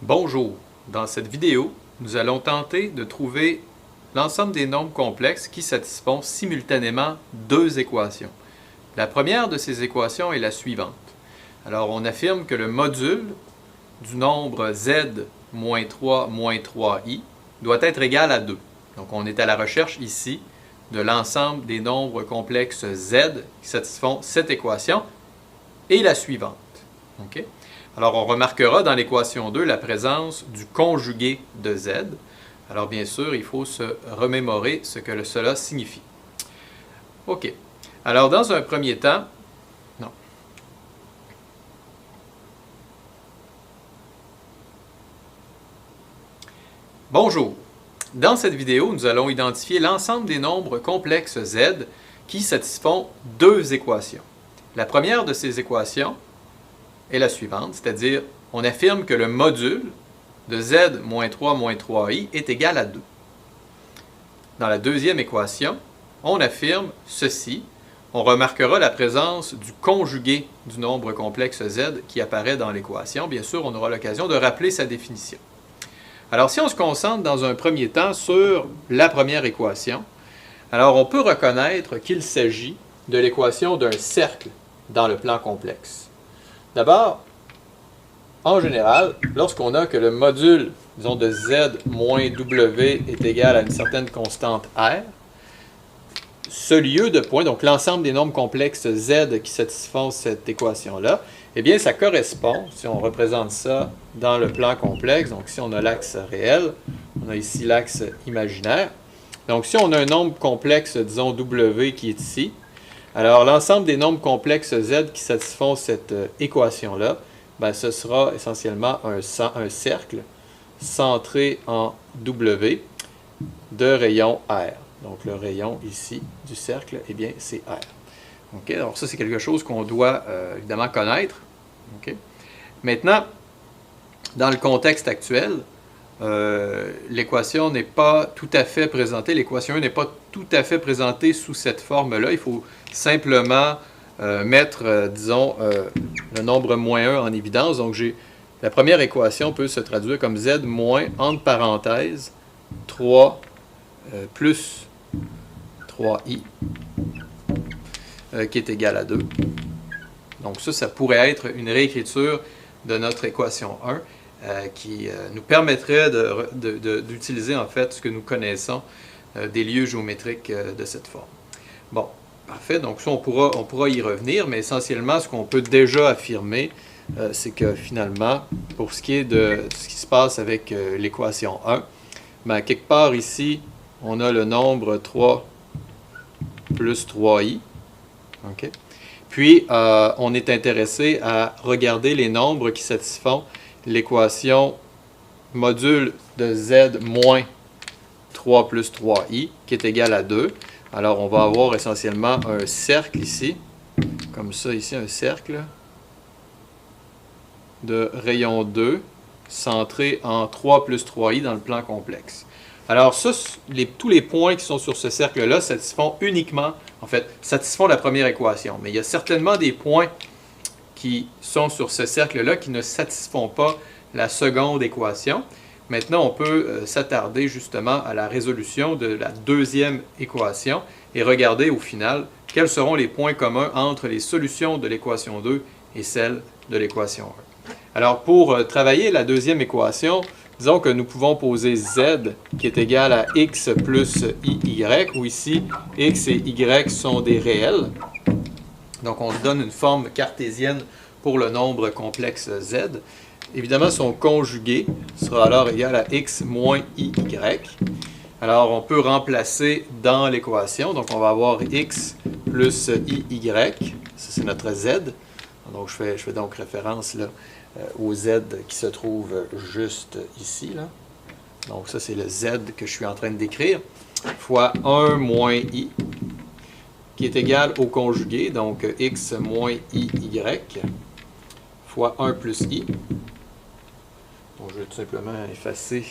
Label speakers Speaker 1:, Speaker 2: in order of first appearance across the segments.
Speaker 1: Bonjour, dans cette vidéo, nous allons tenter de trouver l'ensemble des nombres complexes qui satisfont simultanément deux équations. La première de ces équations est la suivante. Alors on affirme que le module du nombre z moins 3 moins 3i doit être égal à 2. Donc on est à la recherche ici de l'ensemble des nombres complexes z qui satisfont cette équation et la suivante. Okay? Alors, on remarquera dans l'équation 2 la présence du conjugué de z. Alors, bien sûr, il faut se remémorer ce que cela signifie. OK. Alors, dans un premier temps, non. Bonjour. Dans cette vidéo, nous allons identifier l'ensemble des nombres complexes z qui satisfont deux équations. La première de ces équations est la suivante, c'est-à-dire on affirme que le module de z moins 3 moins 3i est égal à 2. Dans la deuxième équation, on affirme ceci. On remarquera la présence du conjugué du nombre complexe z qui apparaît dans l'équation. Bien sûr, on aura l'occasion de rappeler sa définition. Alors, si on se concentre dans un premier temps sur la première équation, alors on peut reconnaître qu'il s'agit de l'équation d'un cercle dans le plan complexe. D'abord, en général, lorsqu'on a que le module, disons, de z moins w est égal à une certaine constante r, ce lieu de points, donc l'ensemble des nombres complexes z qui satisfont cette équation-là, eh bien, ça correspond, si on représente ça dans le plan complexe, donc si on a l'axe réel, on a ici l'axe imaginaire. Donc, si on a un nombre complexe, disons, w qui est ici, alors l'ensemble des nombres complexes z qui satisfont cette équation-là, ben, ce sera essentiellement un cercle centré en w de rayon r. Donc, le rayon ici du cercle, eh bien, c'est r. Okay? Alors, ça, c'est quelque chose qu'on doit évidemment connaître. Okay? Maintenant, dans le contexte actuel, l'équation n'est pas tout à fait présentée, l'équation 1 n'est pas tout à fait présentée sous cette forme-là. Il faut simplement mettre, disons, le nombre moins 1 en évidence. Donc, la première équation peut se traduire comme z moins, entre parenthèses, 3 plus 3i, qui est égal à 2. Donc, ça pourrait être une réécriture de notre équation 1. Qui nous permettrait d'utiliser en fait ce que nous connaissons des lieux géométriques de cette forme. Bon, parfait, donc ça on pourra y revenir, mais essentiellement ce qu'on peut déjà affirmer, c'est que finalement, pour ce qui est de ce qui se passe avec l'équation 1, ben, quelque part ici, on a le nombre 3 plus 3i. Okay? Puis, on est intéressé à regarder les nombres qui satisfont l'équation module de z moins 3 plus 3i qui est égal à 2. Alors, on va avoir essentiellement un cercle ici, comme ça ici, un cercle de rayon 2 centré en 3 plus 3i dans le plan complexe. Alors, ça, tous les points qui sont sur ce cercle-là satisfont uniquement, en fait, satisfont la première équation. Mais il y a certainement des points qui sont sur ce cercle-là qui ne satisfont pas la seconde équation. Maintenant, on peut s'attarder justement à la résolution de la deuxième équation et regarder au final quels seront les points communs entre les solutions de l'équation 2 et celles de l'équation 1. Alors, pour travailler la deuxième équation, disons que nous pouvons poser z qui est égal à x plus iy, où ici x et y sont des réels. Donc, on donne une forme cartésienne pour le nombre complexe z. Évidemment, son conjugué sera alors égal à x moins iy. Alors, on peut remplacer dans l'équation. Donc, on va avoir x plus iy. Ça, c'est notre z. Donc, je fais donc référence là, au z qui se trouve juste ici. Là. Donc, ça, c'est le z que je suis en train de décrire, fois 1 moins i, qui est égal au conjugué, donc x moins iy, fois 1 plus i. Donc, je vais tout simplement effacer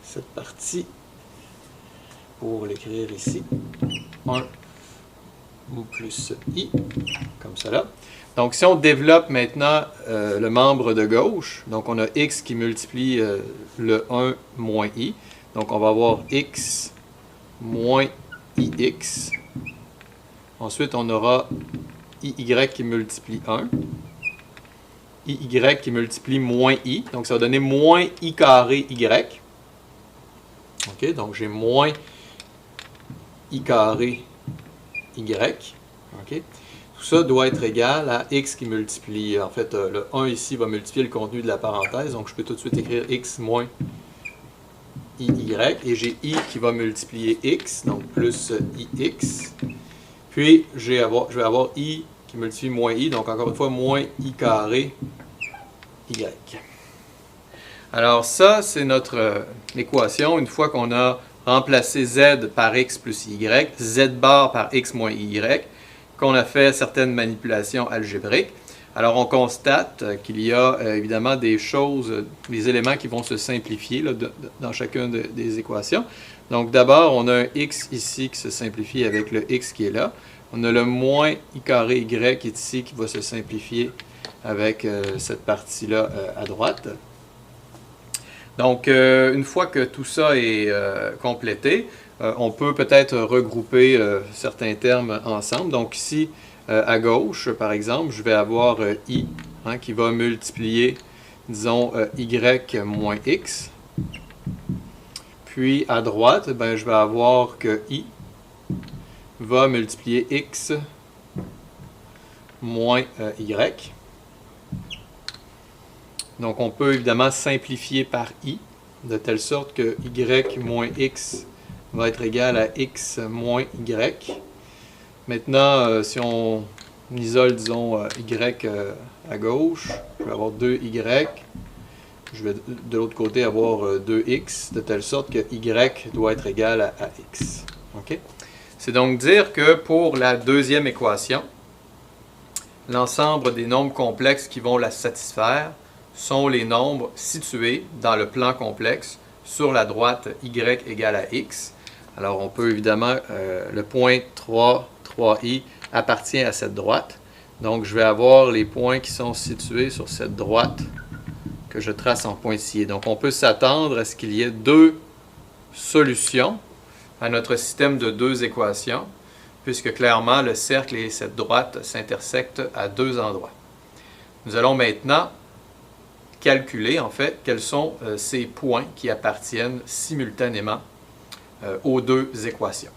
Speaker 1: cette partie pour l'écrire ici. 1 ou plus i, comme cela. Donc, si on développe maintenant le membre de gauche, donc on a x qui multiplie le 1 moins i. Donc, on va avoir x moins ix. Ensuite, on aura iy qui multiplie 1. iy qui multiplie moins i. Donc, ça va donner moins i carré y. OK, donc j'ai moins i carré y. OK. Tout ça doit être égal à x qui multiplie, en fait, le 1 ici va multiplier le contenu de la parenthèse, donc je peux tout de suite écrire x moins iy, et j'ai i qui va multiplier x, donc plus ix, puis je vais avoir i qui multiplie moins i, donc encore une fois, moins i carré y. Alors ça, c'est notre équation, une fois qu'on a remplacé z par x plus y, z bar par x moins y, qu'on a fait certaines manipulations algébriques. Alors, on constate qu'il y a évidemment des choses, des éléments qui vont se simplifier là, dans chacune des équations. Donc, d'abord, on a un x ici qui se simplifie avec le x qui est là. On a le moins i carré y qui est ici qui va se simplifier avec cette partie-là à droite. Donc, une fois que tout ça est complété, on peut peut-être regrouper certains termes ensemble. Donc ici, à gauche, par exemple, je vais avoir i qui va multiplier, disons, y moins x. Puis à droite, ben, je vais avoir que i va multiplier x moins y. Donc on peut évidemment simplifier par i, de telle sorte que y moins x va être égal à x moins y. Maintenant, si on isole, disons, y à gauche, je vais avoir 2y. Je vais de l'autre côté avoir 2x, de telle sorte que y doit être égal à x. Okay? C'est donc dire que pour la deuxième équation, l'ensemble des nombres complexes qui vont la satisfaire sont les nombres situés dans le plan complexe sur la droite y égale à x. Alors, on peut évidemment, le point 3, 3i appartient à cette droite. Donc, je vais avoir les points qui sont situés sur cette droite que je trace en pointillé. Donc, on peut s'attendre à ce qu'il y ait deux solutions à notre système de deux équations, puisque clairement, le cercle et cette droite s'intersectent à deux endroits. Nous allons maintenant calculer, en fait, quels sont ces points qui appartiennent simultanément aux deux équations.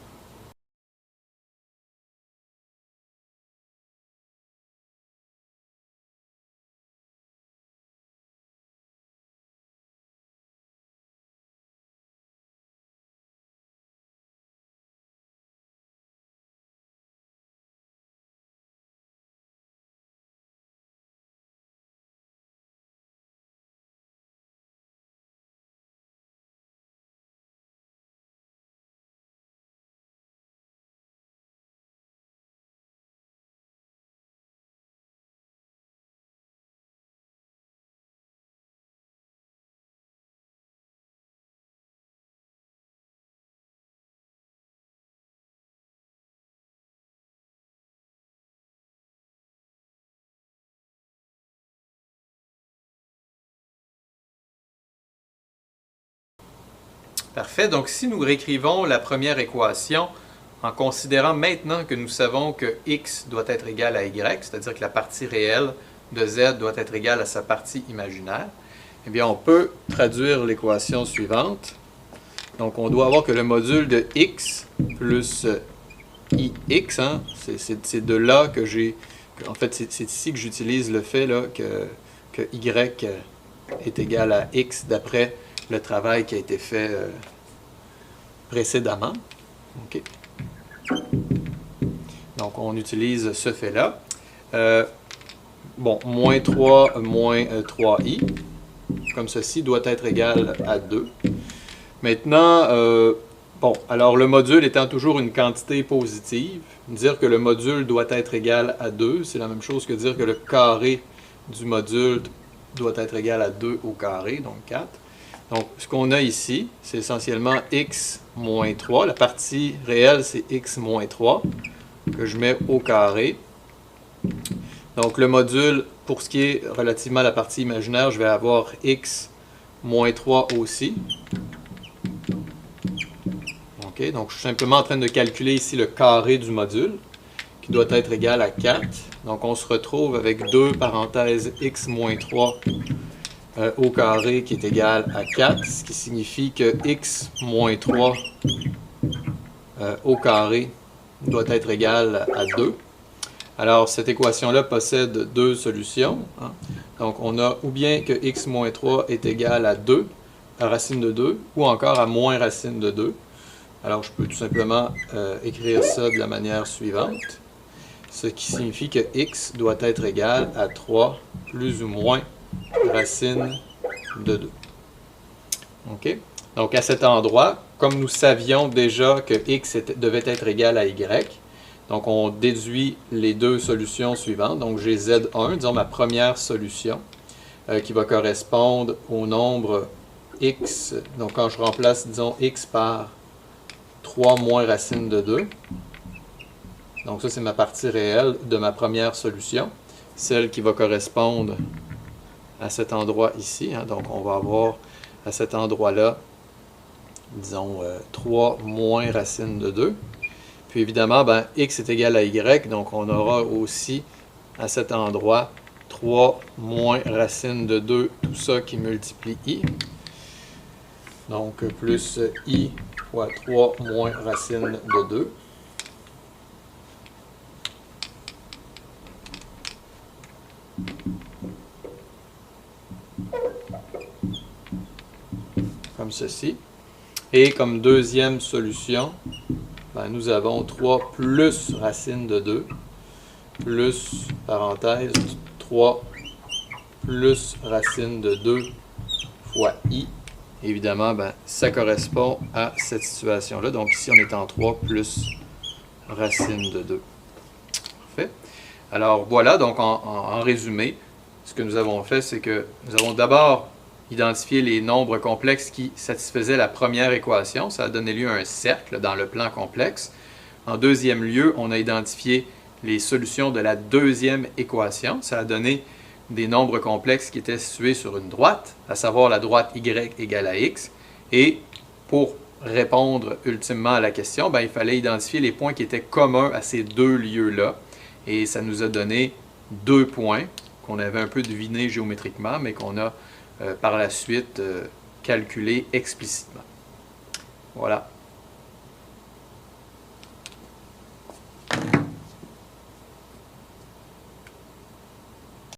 Speaker 1: Parfait. Donc, si nous réécrivons la première équation en considérant maintenant que nous savons que x doit être égal à y, c'est-à-dire que la partie réelle de z doit être égale à sa partie imaginaire, eh bien, on peut traduire l'équation suivante. Donc, on doit avoir que le module de x plus ix, hein, c'est de là que j'ai... En fait, c'est ici que j'utilise le fait là, que y est égal à x d'après le travail qui a été fait précédemment. Okay. Donc, on utilise ce fait-là. Bon, moins 3 moins 3i, comme ceci, doit être égal à 2. Maintenant, bon, alors le module étant toujours une quantité positive, dire que le module doit être égal à 2, c'est la même chose que dire que le carré du module doit être égal à 2 au carré, donc 4. Donc, ce qu'on a ici, c'est essentiellement x moins 3. La partie réelle, c'est x moins 3. que je mets au carré. Donc le module, pour ce qui est relativement à la partie imaginaire, je vais avoir x moins 3 aussi. OK, donc je suis simplement en train de calculer ici le carré du module, qui doit être égal à 4. Donc on se retrouve avec 2 parenthèses x moins 3 au carré qui est égal à 4, ce qui signifie que x moins 3 au carré doit être égal à 2. Alors cette équation-là possède deux solutions. Donc on a ou bien que x moins 3 est égal à 2, à racine de 2, ou encore à moins racine de 2. Alors je peux tout simplement écrire ça de la manière suivante. Ce qui signifie que x doit être égal à 3 plus ou moins racine de 2. OK? Donc à cet endroit, comme nous savions déjà que x devait être égal à y, donc on déduit les deux solutions suivantes. Donc j'ai z1, disons ma première solution, qui va correspondre au nombre x. Donc quand je remplace, disons, x par 3 moins racine de 2. Donc ça, c'est ma partie réelle de ma première solution, celle qui va correspondre à cet endroit ici. Donc on va avoir à cet endroit-là, disons, 3 moins racine de 2. Puis évidemment, ben, x est égal à y, donc on aura aussi à cet endroit 3 moins racine de 2, tout ça qui multiplie i. Donc plus i fois 3 moins racine de 2. Comme ceci. Et comme deuxième solution, ben, nous avons 3 plus racine de 2, plus, parenthèse, 3 plus racine de 2 fois i. Évidemment, ben, ça correspond à cette situation-là. Donc ici, on est en 3 plus racine de 2. Parfait. Alors voilà, donc en résumé, ce que nous avons fait, c'est que nous avons d'abord identifié les nombres complexes qui satisfaisaient la première équation. Ça a donné lieu à un cercle dans le plan complexe. En deuxième lieu, on a identifié les solutions de la deuxième équation. Ça a donné des nombres complexes qui étaient situés sur une droite, à savoir la droite y égale à x. Et pour répondre ultimement à la question, ben, il fallait identifier les points qui étaient communs à ces deux lieux-là. Et ça nous a donné 2 points qu'on avait un peu devinés géométriquement, mais qu'on a par la suite calculés explicitement. Voilà.